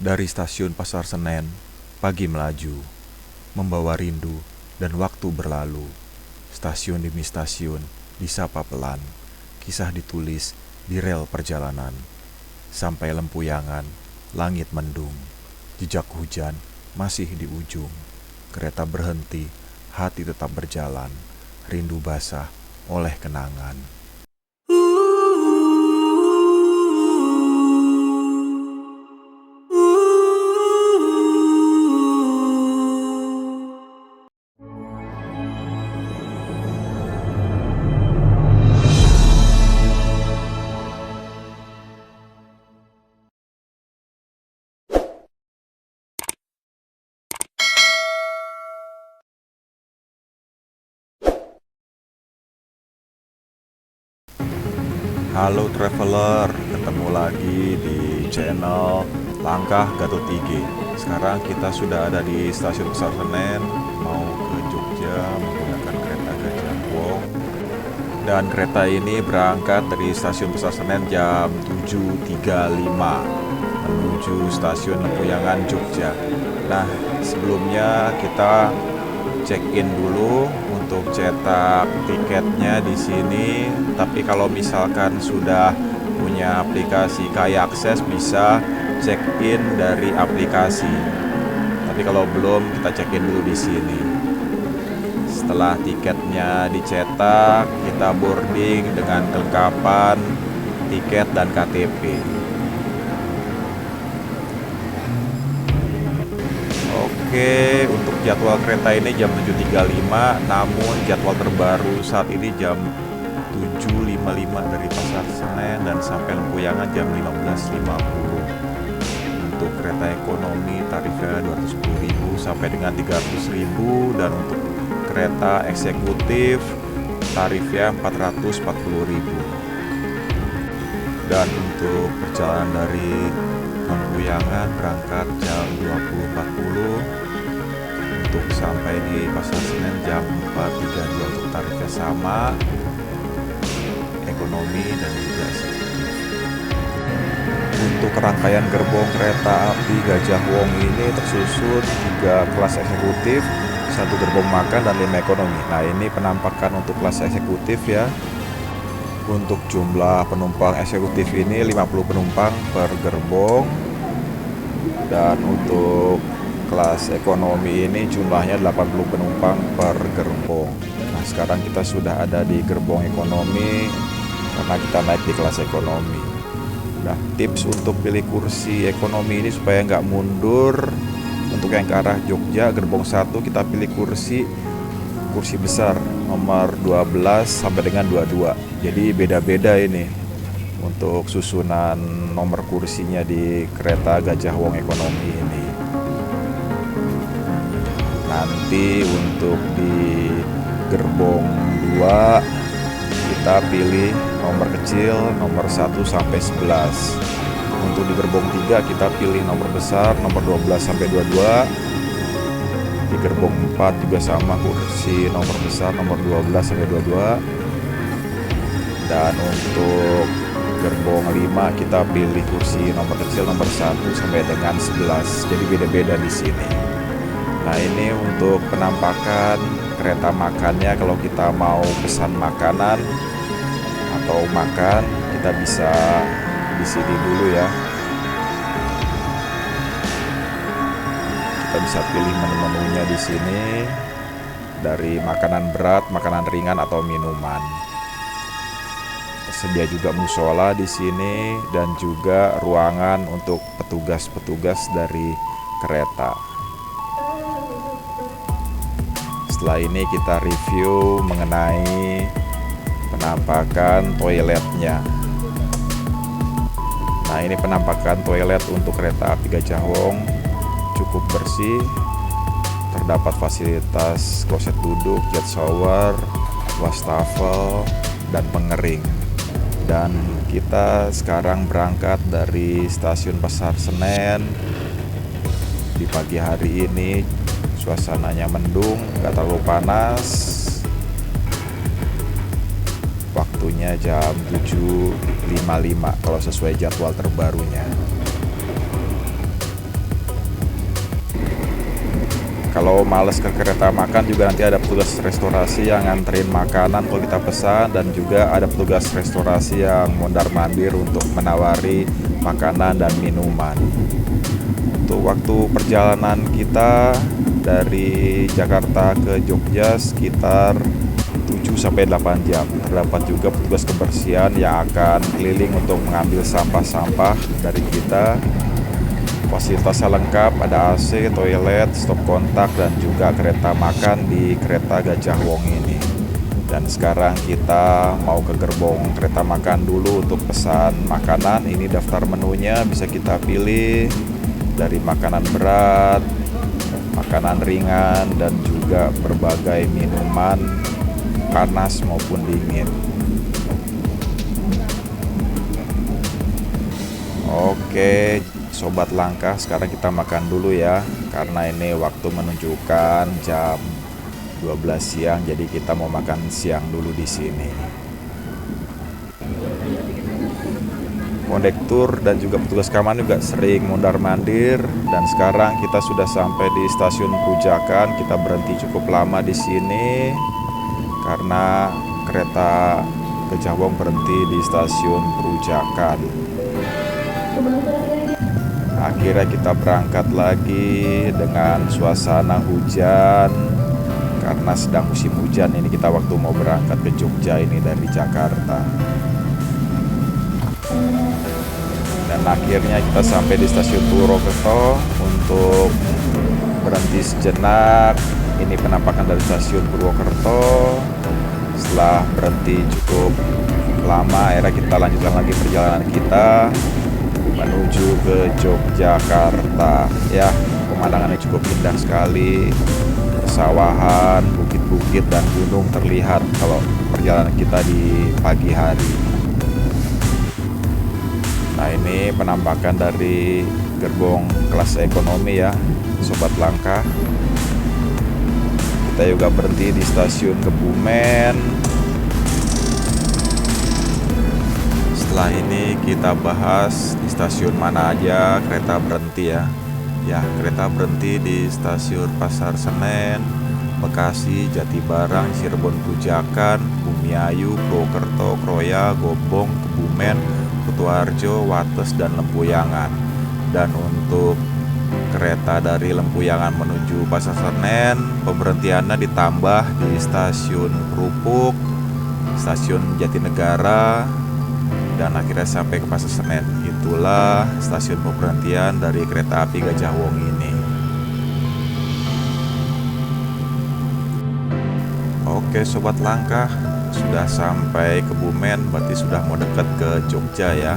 Dari stasiun Pasar Senen, pagi melaju, membawa rindu dan waktu berlalu. Stasiun demi stasiun, disapa pelan, kisah ditulis di rel perjalanan. Sampai lempuyangan, langit mendung, jejak hujan masih di ujung. Kereta berhenti, hati tetap berjalan, rindu basah oleh kenangan. Halo traveler, ketemu lagi di channel Langkah Gatot IG. Sekarang kita sudah ada di stasiun Pasar Senen, mau ke Jogja menggunakan kereta Gajah Wong. Dan kereta ini berangkat dari stasiun Pasar Senen jam 7.35 menuju stasiun Lempuyangan Jogja. Nah, sebelumnya kita check-in dulu untuk cetak tiketnya di sini. Tapi kalau misalkan sudah punya aplikasi KAI Akses bisa check-in dari aplikasi. Tapi kalau belum, kita check-in dulu di sini. Setelah tiketnya dicetak, kita boarding dengan kelengkapan tiket dan KTP. Oke, untuk jadwal kereta ini jam 7.35, namun jadwal terbaru saat ini jam 7.55 dari Pasar Senen dan sampai Lempuyangan jam 15.50. Untuk kereta ekonomi tarifnya 210.000 sampai dengan 300.000, dan untuk kereta eksekutif tarifnya 440.000. Dan untuk perjalanan dari Lempuyangan berangkat jam 20.40 untuk sampai di Pasar Senen jam 4.32. Untuk tarifnya sama, ekonomi dan juga eksekutif. Untuk rangkaian gerbong kereta api Gajah Wong ini tersusun 3 kelas eksekutif, 1 gerbong makan dan 5 ekonomi. Nah, ini penampakan untuk kelas eksekutif ya. Untuk jumlah penumpang eksekutif ini 50 penumpang per gerbong. Dan untuk kelas ekonomi ini jumlahnya 80 penumpang per gerbong. Nah, sekarang kita sudah ada di gerbong ekonomi karena kita naik di kelas ekonomi. Nah, tips untuk pilih kursi ekonomi ini supaya nggak mundur. Untuk yang ke arah Jogja, gerbong 1 kita pilih kursi besar nomor 12 sampai dengan 22. Jadi beda-beda ini untuk susunan nomor kursinya di kereta Gajah Wong ekonomi ini. Nanti untuk di gerbong 2 kita pilih nomor kecil nomor 1 sampai 11. Untuk di gerbong 3 kita pilih nomor besar nomor 12 sampai 22. Di gerbong 4 juga sama, kursi nomor besar nomor 12 sampai 22. Dan untuk gerbong 5 kita pilih kursi nomor kecil nomor 1 sampai dengan 11. Jadi beda-beda di sini. Nah, ini untuk penampakan kereta makannya. Kalau kita mau pesan makanan atau makan, kita bisa di sini dulu ya. Kita bisa pilih menu-menunya di sini, dari makanan berat, makanan ringan atau minuman. Tersedia juga musola di sini dan juga ruangan untuk petugas-petugas dari kereta. Setelah ini kita review mengenai penampakan toiletnya. Nah, ini penampakan toilet untuk kereta api Gajah Wong, cukup bersih. Terdapat fasilitas kloset duduk, jet shower, wastafel, dan pengering. Dan kita sekarang berangkat dari stasiun Pasar Senen. Di pagi hari ini suasananya mendung, gak terlalu panas. Waktunya jam 7.55 kalau sesuai jadwal terbarunya. Kalau males ke kereta makan juga nanti ada petugas restorasi yang nganterin makanan kalau kita pesan, dan juga ada petugas restorasi yang mondar-mandir untuk menawari makanan dan minuman. Untuk waktu perjalanan kita dari Jakarta ke Jogja sekitar 7-8 jam. Terdapat juga petugas kebersihan yang akan keliling untuk mengambil sampah-sampah dari kita. Fasilitasnya lengkap, ada AC, toilet, stop kontak, dan juga kereta makan di kereta Gajah Wong ini. Dan sekarang kita mau ke gerbong kereta makan dulu untuk pesan makanan. Ini daftar menunya, bisa kita pilih dari makanan berat, makanan ringan, dan juga berbagai minuman panas maupun dingin. Oke, Sobat Langkah, sekarang kita makan dulu ya, karena ini waktu menunjukkan jam 12 siang, jadi kita mau makan siang dulu di sini. Kondektur dan juga petugas keamanan juga sering mondar-mandir, dan sekarang kita sudah sampai di stasiun Perujakan. Kita berhenti cukup lama di sini karena kereta Gajah Wong berhenti di stasiun Perujakan. Akhirnya kita berangkat lagi dengan suasana hujan, karena sedang musim hujan ini kita waktu mau berangkat ke Jogja ini dari Jakarta. Dan akhirnya kita sampai di stasiun Purwokerto untuk berhenti sejenak. Ini penampakan dari stasiun Purwokerto. Setelah berhenti cukup lama, akhirnya kita lanjutkan lagi perjalanan kita menuju ke Yogyakarta. Ya, pemandangannya cukup indah sekali. Persawahan, bukit-bukit, dan gunung terlihat kalau perjalanan kita di pagi hari. Nah, ini penampakan dari gerbong kelas ekonomi ya, Sobat Langkah. Kita juga berhenti di stasiun Kebumen. Setelah ini kita bahas di stasiun mana aja kereta berhenti ya. Ya, kereta berhenti di stasiun Pasar Senen, Bekasi, Jatibarang, Cirebon, Perujakan, Bumiayu, Purwokerto, Kroya, Gombong, Kebumen, Kutoarjo, Wates, dan Lempuyangan. Dan untuk kereta dari Lempuyangan menuju Pasar Senen, pemberhentiannya ditambah di stasiun Krupuk, stasiun Jatinegara, dan akhirnya sampai ke Pasar Senen. Itulah stasiun pemberhentian dari kereta api Gajah Wong ini. Oke Sobat Langkah, sudah sampai Kebumen, berarti sudah mau dekat ke Jogja ya.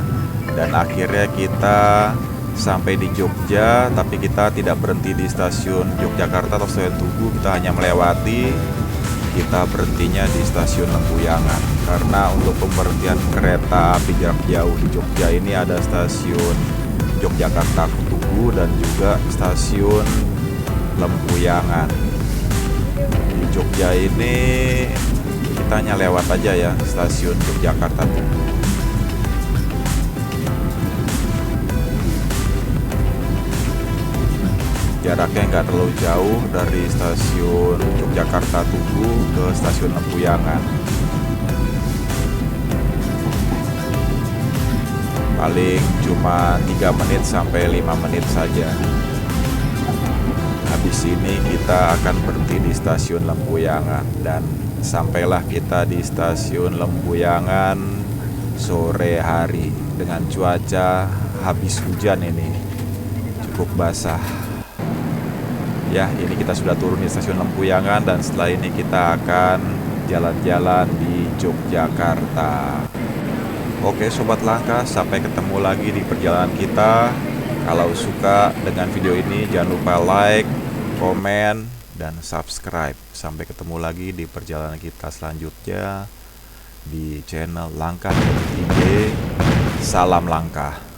Dan akhirnya kita sampai di Jogja, tapi kita tidak berhenti di stasiun Yogyakarta atau stasiun Tugu. Kita hanya melewati, kita berhentinya di stasiun Lempuyangan. Karena untuk pemberhentian kereta api jarak jauh di Jogja ini ada stasiun Yogyakarta Tugu dan juga stasiun Lempuyangan. Di Jogja ini kita hanya lewat aja ya stasiun Yogyakarta Tugu. Jaraknya nggak terlalu jauh dari stasiun Yogyakarta Tugu ke stasiun Lempuyangan. Paling cuma 3 menit sampai 5 menit saja. Habis ini kita akan berhenti di stasiun Lempuyangan, dan sampailah kita di stasiun Lempuyangan sore hari dengan cuaca habis hujan ini cukup basah. Ya, ini kita sudah turun di stasiun Lempuyangan, dan setelah ini kita akan jalan-jalan di Yogyakarta. Oke Sobat Langkah, sampai ketemu lagi di perjalanan kita. Kalau suka dengan video ini jangan lupa like, komen, dan subscribe. Sampai ketemu lagi di perjalanan kita selanjutnya di channel Langkah 3. Salam Langkah.